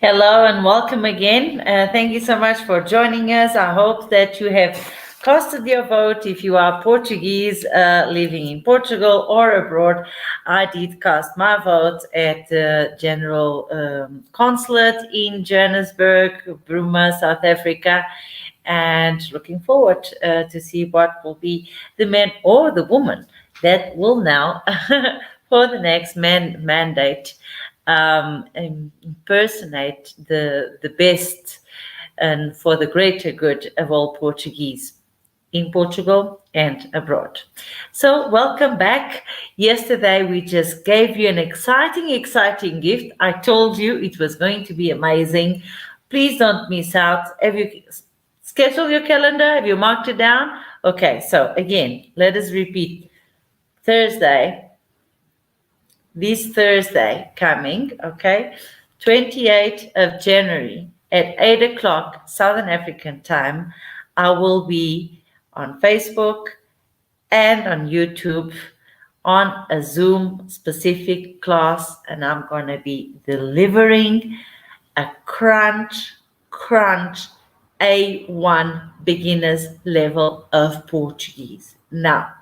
Hello and welcome again. Thank you so much for joining us. I hope that you have casted your vote. If you are Portuguese living in Portugal or abroad, I did cast my vote at the General Consulate in Johannesburg, Bruma, South Africa, and looking forward to see what will be the man or the woman that will now, for the next mandate, impersonate the best and for the greater good of all Portuguese in Portugal and abroad. So welcome back. Yesterday we just gave you an exciting gift. I told you it was going to be amazing. Please don't miss out. Have you scheduled your calendar? Have you marked it down? Okay, so again, let us repeat. This Thursday coming, okay, 28th of January at 8 o'clock Southern African time, I will be on Facebook and on YouTube on a Zoom specific class, and I'm going to be delivering a crunch A1 beginners level of Portuguese. Now,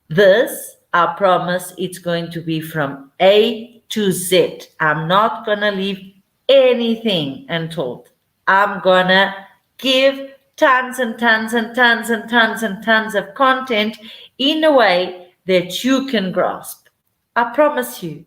this, I promise, it's going to be from A to Z. I'm not going to leave anything untold. I'm going to give tons and tons and tons and tons and tons of content in a way that you can grasp. I promise you,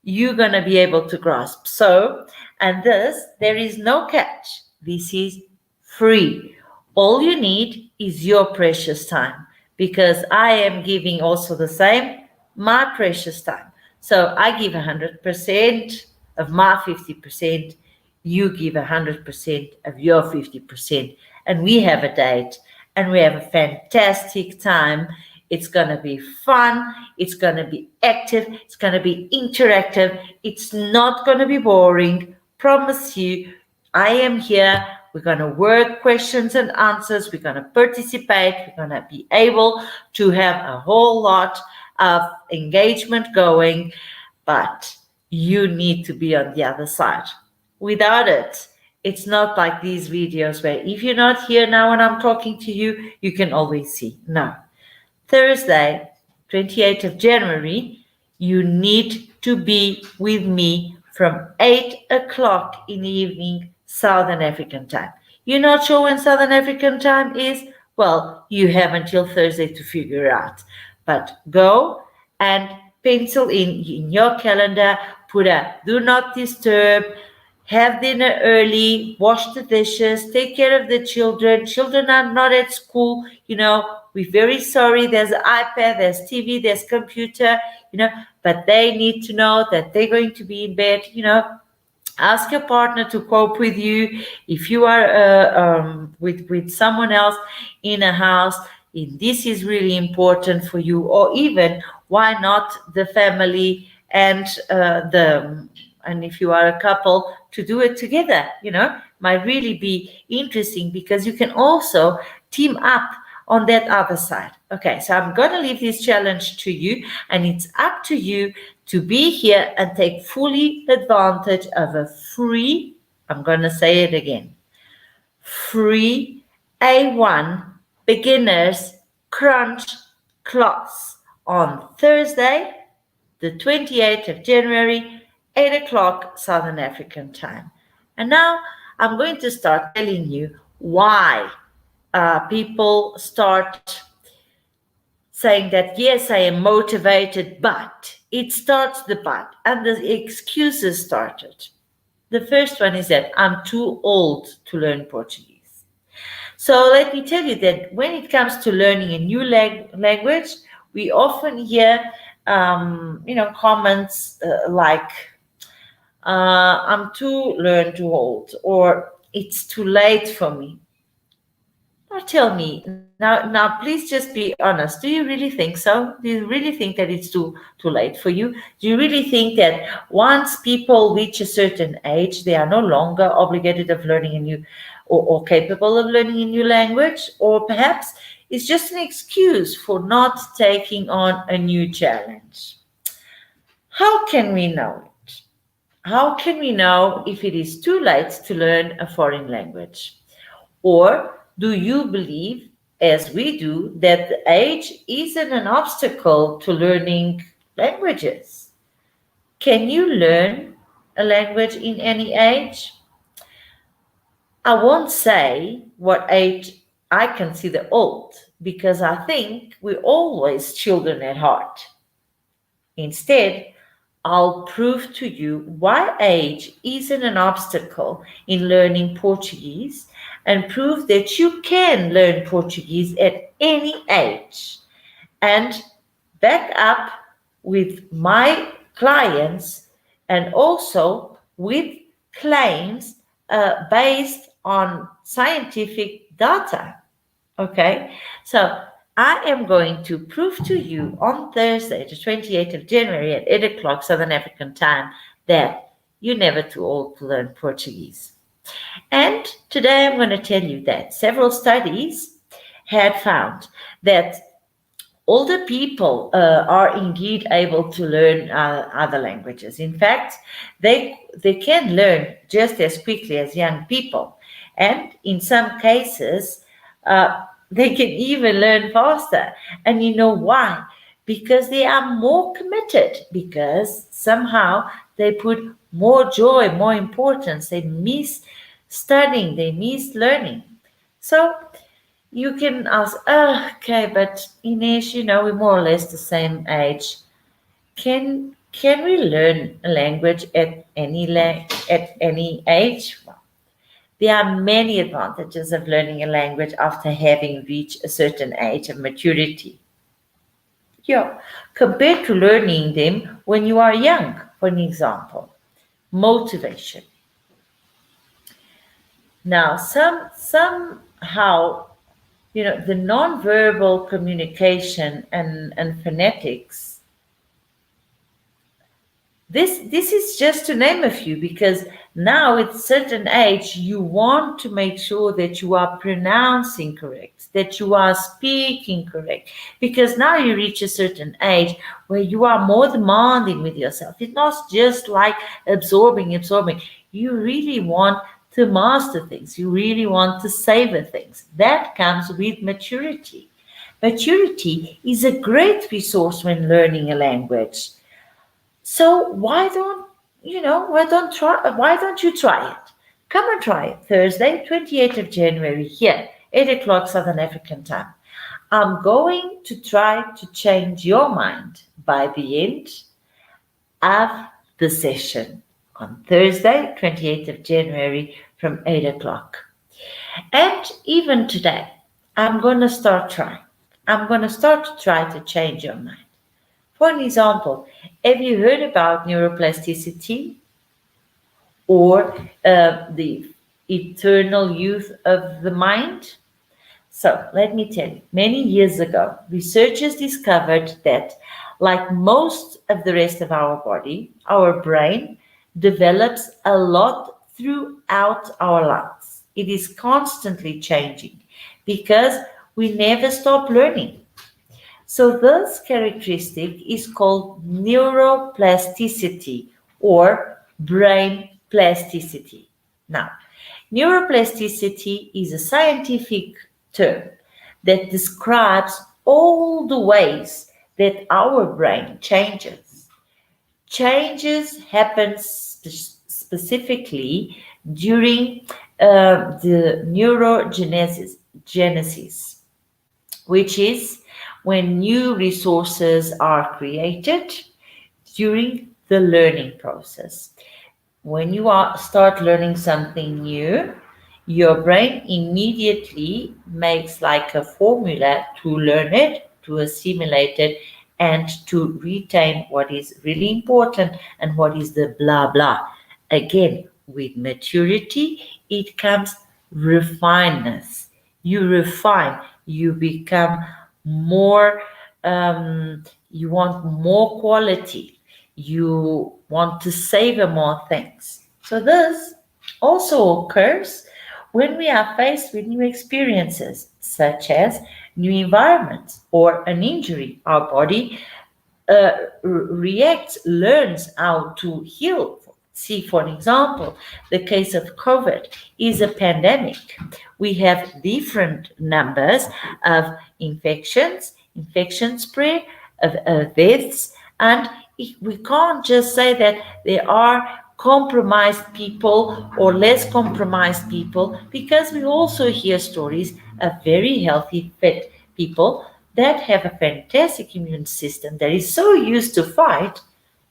you're going to be able to grasp. So, and this, there is no catch. This is free. All you need is your precious time, because I am giving also the same, my precious time. So I give 100% of my 50%, you give 100% of your 50%, and we have a date and we have a fantastic time. It's going to be fun. It's going to be active. It's going to be interactive. It's not going to be boring. Promise you, I am here. We're going to work questions and answers. We're going to participate. We're going to be able to have a whole lot of engagement going, but you need to be on the other side. Without it, it's not like these videos where if you're not here now when I'm talking to you, you can always see. No. Thursday, 28th of January, you need to be with me from 8 o'clock in the evening, Southern African time. You're not sure when Southern African time is? Well, you have until Thursday to figure it out. But go and pencil in your calendar, put a do not disturb, have dinner early, wash the dishes, take care of the children. Children are not at school, we're very sorry. There's an iPad, there's TV, there's computer, but they need to know that they're going to be in bed, Ask your partner to cope with you. If you are with someone else in a house, this is really important for you. Or even, why not the family and and if you are a couple, to do it together, might really be interesting, because you can also team up on that other side. Okay, so I'm going to leave this challenge to you, and it's up to you to be here and take fully advantage of a free, I'm going to say it again, free A1 beginners crunch class on Thursday, the 28th of January, 8 o'clock Southern African time. And now I'm going to start telling you why people start saying that, yes, I am motivated, but it starts the but, and the excuses started. The first one is that I'm too old to learn Portuguese. So let me tell you that when it comes to learning a new language, we often hear, comments like, I'm too old, or it's too late for me. Now tell me, now please just be honest. Do you really think so? Do you really think that it's too late for you? Do you really think that once people reach a certain age, they are no longer obligated of learning a new or capable of learning a new language? Or perhaps it's just an excuse for not taking on a new challenge? How can we know it? How can we know if it is too late to learn a foreign language? Or do you believe, as we do, that the age isn't an obstacle to learning languages? Can you learn a language in any age? I won't say what age I consider old because I think we're always children at heart. Instead, I'll prove to you why age isn't an obstacle in learning Portuguese and prove that you can learn Portuguese at any age and back up with my clients and also with claims based on scientific data. Okay, so I am going to prove to you on Thursday, the 28th of January at 8 o'clock Southern African time, that you're never too old to learn Portuguese. And today I'm going to tell you that several studies had found that older people are indeed able to learn other languages. In fact, they can learn just as quickly as young people, and in some cases, they can even learn faster. And you know why? Because they are more committed. Because somehow they put more joy, more importance. They miss studying. They miss learning. So you can ask, oh, okay, but Ines, we're more or less the same age. Can we learn a language at any age? Well, there are many advantages of learning a language after having reached a certain age of maturity. Yeah, compared to learning them when you are young, for an example. Motivation. Now, somehow the nonverbal communication and phonetics, this is just to name a few, because now at certain age you want to make sure that you are pronouncing correct, that you are speaking correct, because now you reach a certain age where you are more demanding with yourself. It's not just like absorbing. You really want to master things. You really want to savor things. That comes with maturity. Maturity is a great resource when learning a language. So why don't you try it? Come and try it. Thursday, 28th of January here, 8 o'clock Southern African time. I'm going to try to change your mind by the end of the session on Thursday, 28th of January from 8 o'clock. And even today, I'm going to start trying. I'm going to start to try to change your mind. For an example, have you heard about neuroplasticity or the eternal youth of the mind? So let me tell you, many years ago, researchers discovered that, like most of the rest of our body, our brain develops a lot throughout our lives. It is constantly changing because we never stop learning. So this characteristic is called neuroplasticity or brain plasticity. Now, neuroplasticity is a scientific term that describes all the ways that our brain changes. Changes happen specifically during the genesis, which is when new resources are created during the learning process. When you start learning something new, your brain immediately makes like a formula to learn it, to assimilate it, and to retain what is really important and what is the blah blah. Again, with maturity, it comes refinedness. You refine, you become more, you want more quality, you want to savor more things. So this also occurs when we are faced with new experiences, such as new environments or an injury. Our body reacts, learns how to heal See, for example, the case of COVID is a pandemic. We have different numbers of infections, infection spread, of deaths, and we can't just say that there are compromised people or less compromised people, because we also hear stories of very healthy, fit people that have a fantastic immune system that is so used to fight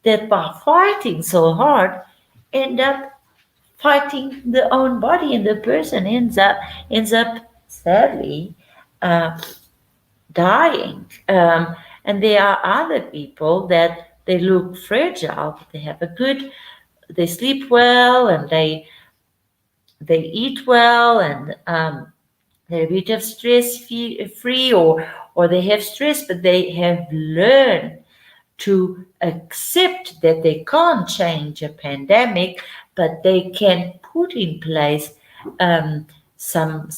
that by fighting so hard end up fighting the own body, and the person ends up sadly uh, dying. And there are other people that they look fragile, but they sleep well, and they eat well, and they're a bit of stress free, or they have stress, but they have learned to accept that they can't change a pandemic, but they can put in place um, some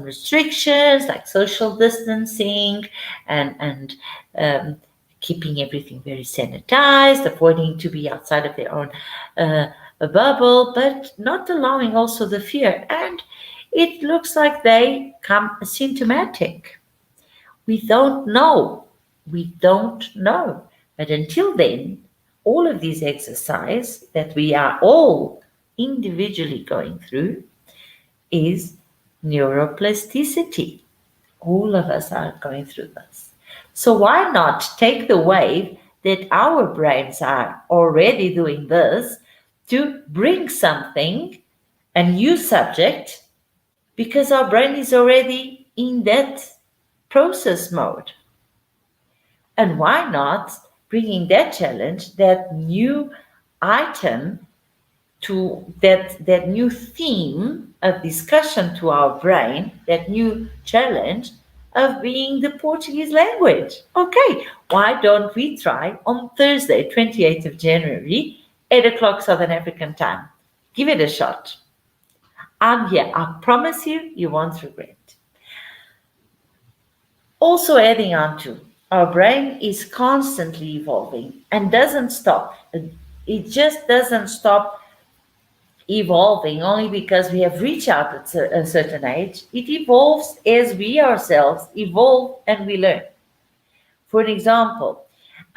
restrictions like social distancing, and um, keeping everything very sanitized, avoiding to be outside of their own uh, bubble, but not allowing also the fear. And it looks like they come symptomatic. We don't know. We don't know. But until then, all of these exercise that we are all individually going through is neuroplasticity. All of us are going through this. So why not take the wave that our brains are already doing this to bring something, a new subject, because our brain is already in that process mode. And why not bringing that challenge, that new item, to that new theme of discussion to our brain, that new challenge of being the Portuguese language? Okay, why don't we try on Thursday, 28th of January, 8 o'clock Southern African time? Give it a shot. I'm here. I promise you, you won't regret. Also, adding on to, our brain is constantly evolving and doesn't stop. It just doesn't stop evolving only because we have reached out at a certain age. It evolves as we ourselves evolve and we learn. For example,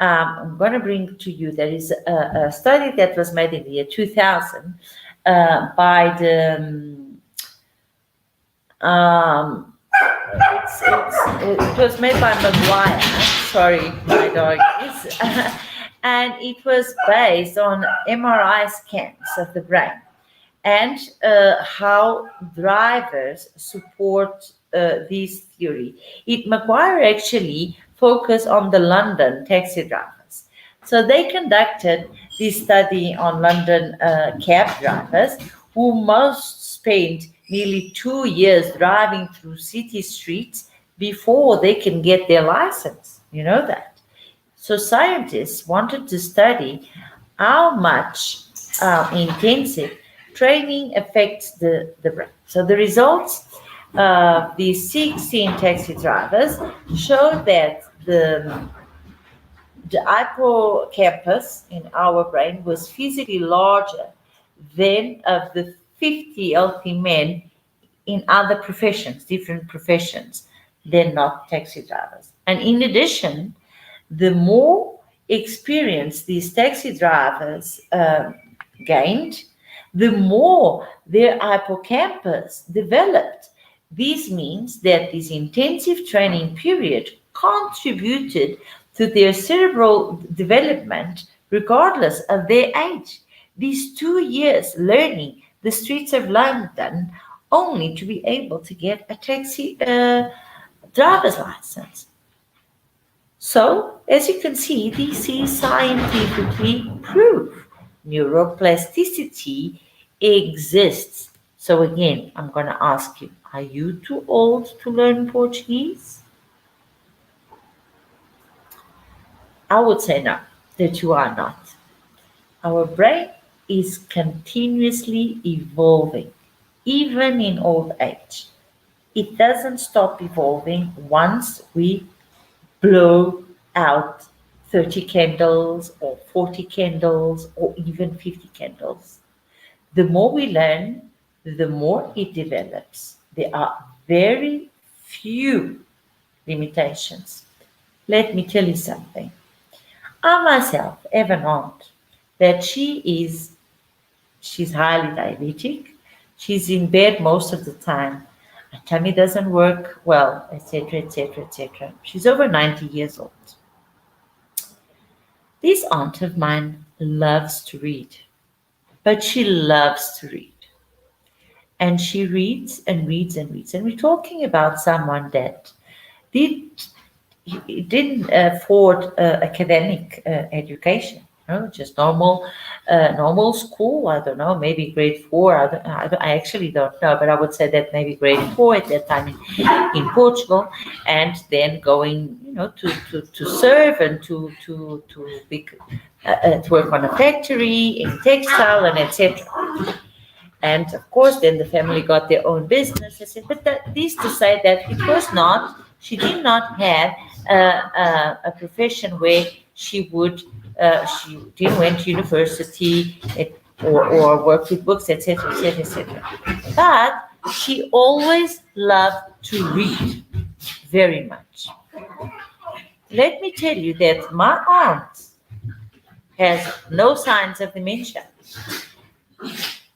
I'm going to bring to you, there is a study that was made in the year 2000 by um, it was made by Maguire. Sorry, my dog is. And it was based on MRI scans of the brain, and how drivers support this theory. Maguire actually focused on the London taxi drivers. So they conducted this study on London cab drivers, who most spent nearly 2 years driving through city streets before they can get their license. You know that. So scientists wanted to study how much intensive training affects the brain. So the results of these 16 taxi drivers showed that the hippocampus in our brain was physically larger than of the 50 healthy men in other professions, different professions, than not taxi drivers. And in addition, the more experience these taxi drivers gained, the more their hippocampus developed. This means that this intensive training period contributed to their cerebral development regardless of their age. These 2 years learning the streets of London only to be able to get a taxi driver's license. So, as you can see, this is scientifically proved. Neuroplasticity exists. So again, I'm going to ask you, are you too old to learn Portuguese? I would say no, that you are not. Our brain is continuously evolving, even in old age. It doesn't stop evolving once we blow out 30 candles or 40 candles or even 50 candles. The more we learn, the more it develops. There are very few limitations. Let me tell you something. I myself have an aunt that she's highly diabetic. She's in bed most of the time. Her tummy doesn't work well, etc., etc., etc. She's over 90 years old. This aunt of mine loves to read, but she loves to read. And she reads and reads and reads. And we're talking about someone that did he didn't afford academic education, just normal school. I don't know, maybe grade four. I actually don't know, but I would say that maybe grade four at that time in Portugal, and then going, to serve and to work on a factory in textile and etc. And of course, then the family got their own businesses. But this to say that she did not have a profession where she didn't went to university or work with books, etc., etc., etc. But she always loved to read very much. Let me tell you that my aunt has no signs of dementia.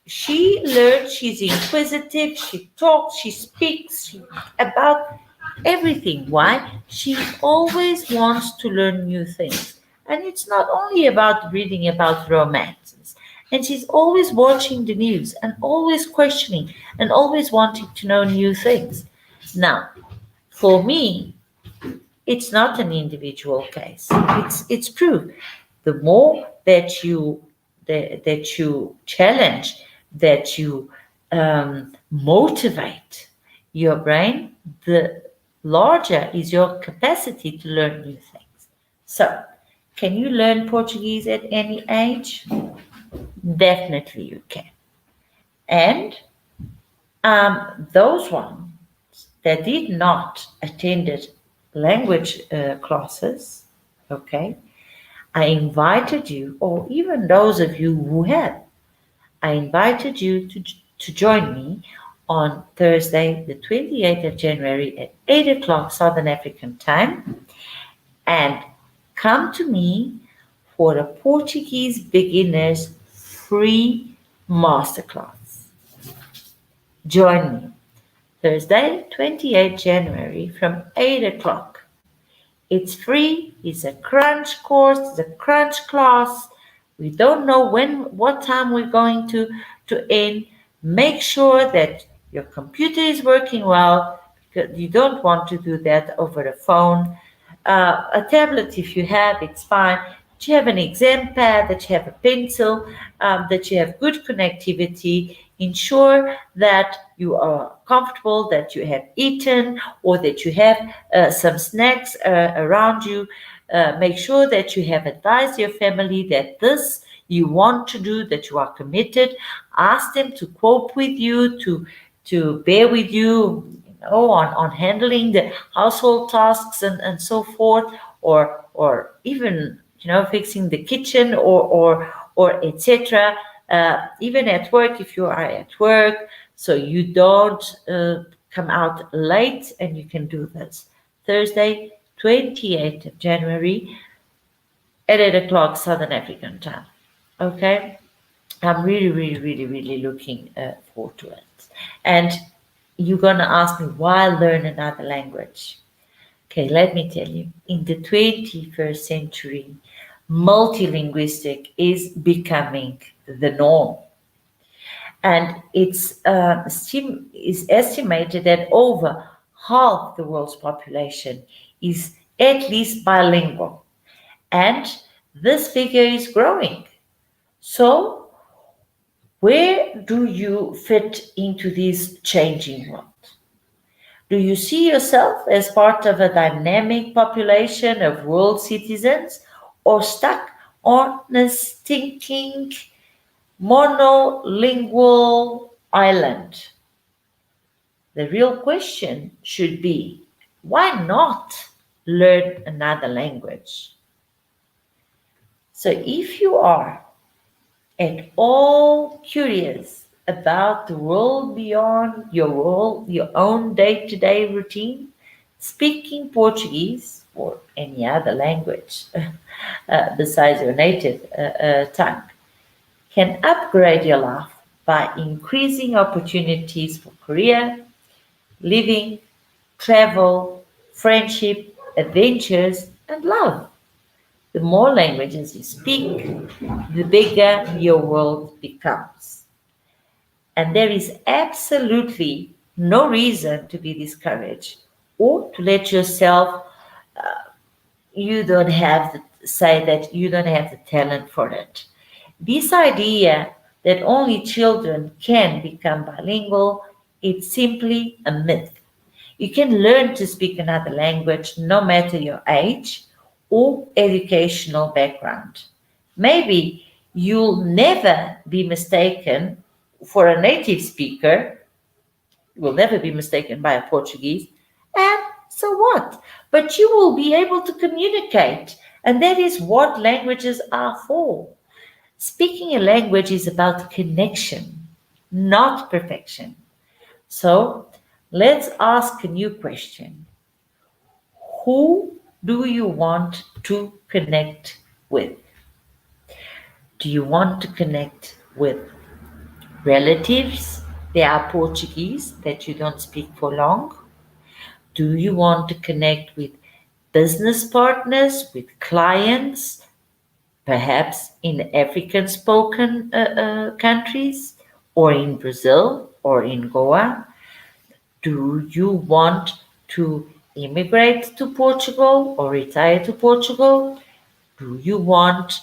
She learns, she's inquisitive, she talks, she speaks about everything. Why? She always wants to learn new things. And it's not only about reading about romances. And she's always watching the news and always questioning and always wanting to know new things. Now, for me, it's not an individual case. It's proof. The more that you challenge, that you motivate your brain, the larger is your capacity to learn new things. So, can you learn Portuguese at any age? Definitely you can. And those ones that did not attended language classes, okay, I invited you, or even those of you who have, I invited you to join me on Thursday, the 28th of January at 8 o'clock Southern African time, and come to me for a Portuguese beginners free masterclass. Join me Thursday, 28th January from 8 o'clock. It's free, it's a crunch course, it's a crunch class. We don't know what time we're going to end. Make sure that your computer is working well, because you don't want to do that over the phone. A tablet, if you have, it's fine. That you have an exam pad, that you have a pencil, that you have good connectivity. Ensure that you are comfortable, that you have eaten, or that you have some snacks around you. Make sure that you have advised your family that this you want to do, that you are committed. Ask them to cope with you, to bear with you, on handling the household tasks and so forth, or even fixing the kitchen or etc. Even at work, if you are at work, so you don't come out late, and you can do this Thursday, 28th of January at 8 o'clock Southern African time. Okay, I'm really, really, really, really looking forward to it. And you're going to ask me, why learn another language? Okay, let me tell you. In the 21st century, multilinguistic is becoming the norm. And it's estimated that over half the world's population is at least bilingual. And this figure is growing. So, where do you fit into this changing world? Do you see yourself as part of a dynamic population of world citizens, or stuck on a stinking monolingual island? The real question should be, why not learn another language? So if you are at all curious about the world beyond your own day-to-day routine, speaking Portuguese or any other language besides your native tongue can upgrade your life by increasing opportunities for career, living, travel, friendship, adventures, and love. The more languages you speak, the bigger your world becomes. And there is absolutely no reason to be discouraged or to let yourself, you don't have to say that you don't have the talent for it. This idea that only children can become bilingual, it's simply a myth. You can learn to speak another language no matter your age or educational background. Maybe you'll never be mistaken for a native speaker, will never be mistaken by a Portuguese, and so what? But you will be able to communicate, and that is what languages are for. Speaking a language is about connection, not perfection. So let's ask a new question. Who do you want to connect with? Do you want to connect with relatives? They are Portuguese that you don't speak for long. Do you want to connect with business partners, with clients, perhaps in African spoken countries, or in Brazil, or in Goa? Do you want to immigrate to Portugal or retire to Portugal? Do you want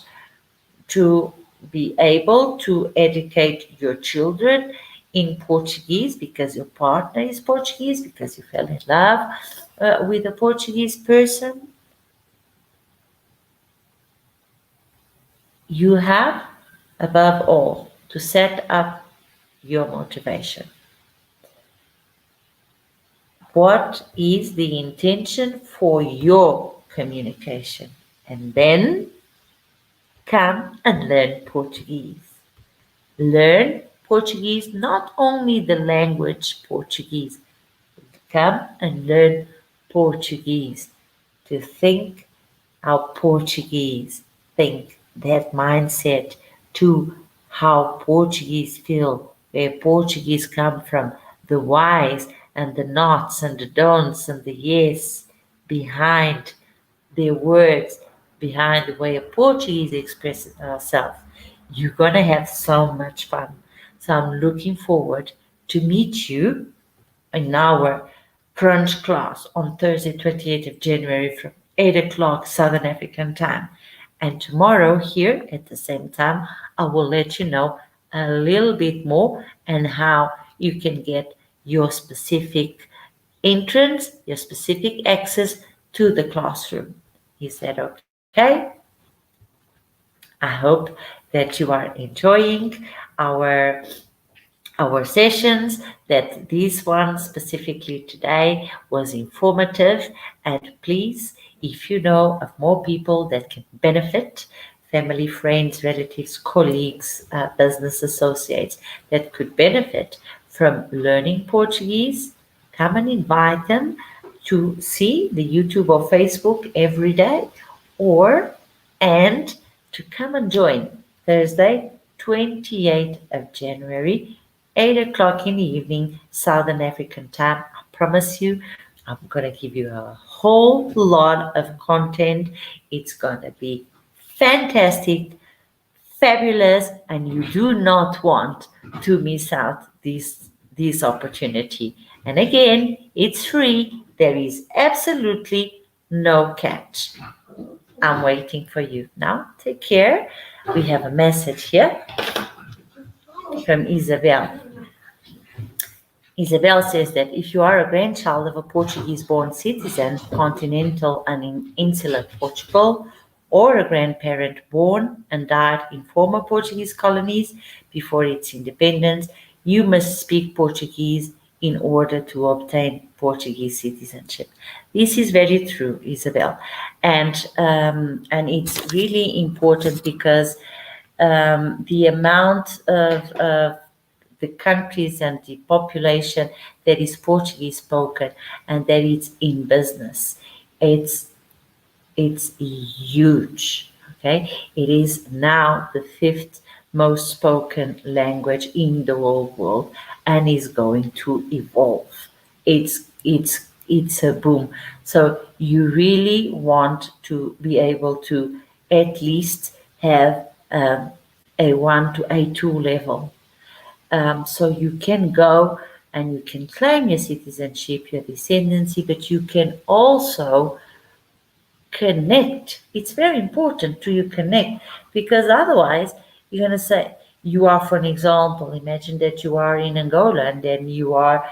to be able to educate your children in Portuguese because your partner is Portuguese, because you fell in love with a Portuguese person? You have, above all, to set up your motivation. What is the intention for your communication? And then come and learn Portuguese. Learn Portuguese, not only the language Portuguese. Come and learn Portuguese to think how Portuguese think, that mindset to how Portuguese feel, where Portuguese come from, the whys and the nots and the don'ts and the yes behind their words, behind the way a Portuguese expresses ourselves. You're gonna have so much fun. So I'm looking forward to meet you in our crunch class on Thursday, 28th of January from 8 o'clock Southern African time. And tomorrow, here at the same time, I will let you know a little bit more and how you can get your specific entrance, your specific access to the classroom. Is that okay? I hope that you are enjoying our our sessions, that this one specifically today was informative. And please, if you know of more people that can benefit, family, friends, relatives, colleagues, business associates that could benefit from learning Portuguese, come and invite them to see the YouTube or Facebook every day, or and to come and join Thursday, 28th of January, 8 o'clock in the evening, Southern African time. I promise you, I'm going to give you a whole lot of content. It's going to be fantastic, fabulous, and you do not want to miss out this opportunity. And again, it's free. There is absolutely no catch. I'm waiting for you. Now, take care. We have a message here from Isabel. Isabel says that if you are a grandchild of a Portuguese-born citizen, continental and insular Portugal, or a grandparent born and died in former Portuguese colonies before its independence, you must speak Portuguese in order to obtain Portuguese citizenship. This is very true, Isabel, and it's really important because the amount of the countries and the population that is Portuguese spoken and that it's in business, it's it's huge. Okay, it is now the fifth most spoken language in the whole world and is going to evolve. It's a boom. So you really want to be able to at least have A1 to A2 level. So you can go and you can claim your citizenship, your descendancy, but you can also connect. It's very important to you connect, because otherwise you're going to say you are, for an example, imagine that you are in Angola and then you are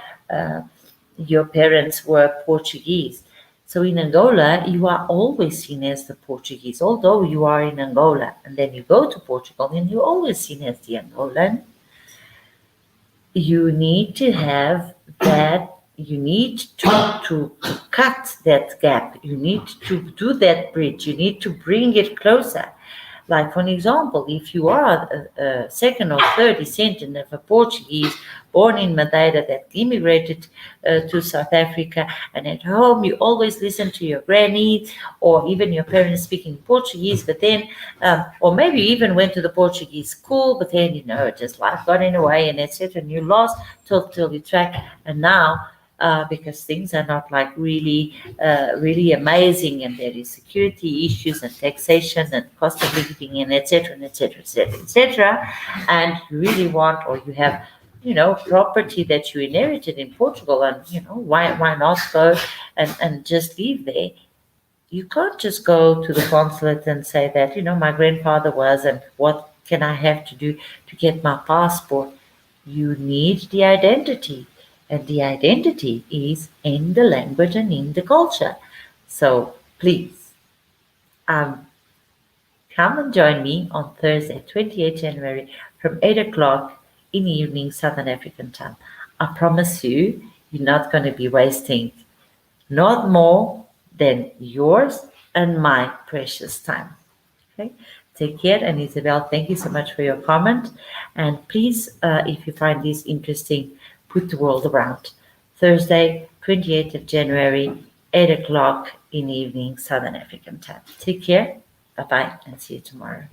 your parents were Portuguese. So in Angola, you are always seen as the Portuguese, although you are in Angola, and then you go to Portugal and you're always seen as the Angolan. You need to have that, you need to cut that gap, you need to do that bridge, you need to bring it closer. Like, for an example, if you are a second or third descendant of a Portuguese born in Madeira that immigrated to South Africa, and at home you always listen to your granny or even your parents speaking Portuguese, but then, or maybe you even went to the Portuguese school, but then, just life got in the way and etc. And you lost totally track. And now, because things are not like really amazing, and there is security issues and taxation and cost of living and etc. and etc. etc. etc. And you really want, or you have, property that you inherited in Portugal, and why not go and just live there. You can't just go to the consulate and say that, my grandfather was, and what can I have to do to get my passport? You need the identity, and the identity is in the language and in the culture. So please, um, come and join me on Thursday, 28th January from 8 o'clock in the evening, Southern African time. I promise you, you're not going to be wasting not more than yours and my precious time. Okay, take care. And Isabel, thank you so much for your comment. And please, if you find this interesting, put the world around. Thursday, 28th of January, 8 o'clock in the evening, Southern African time. Take care. Bye bye, and see you tomorrow.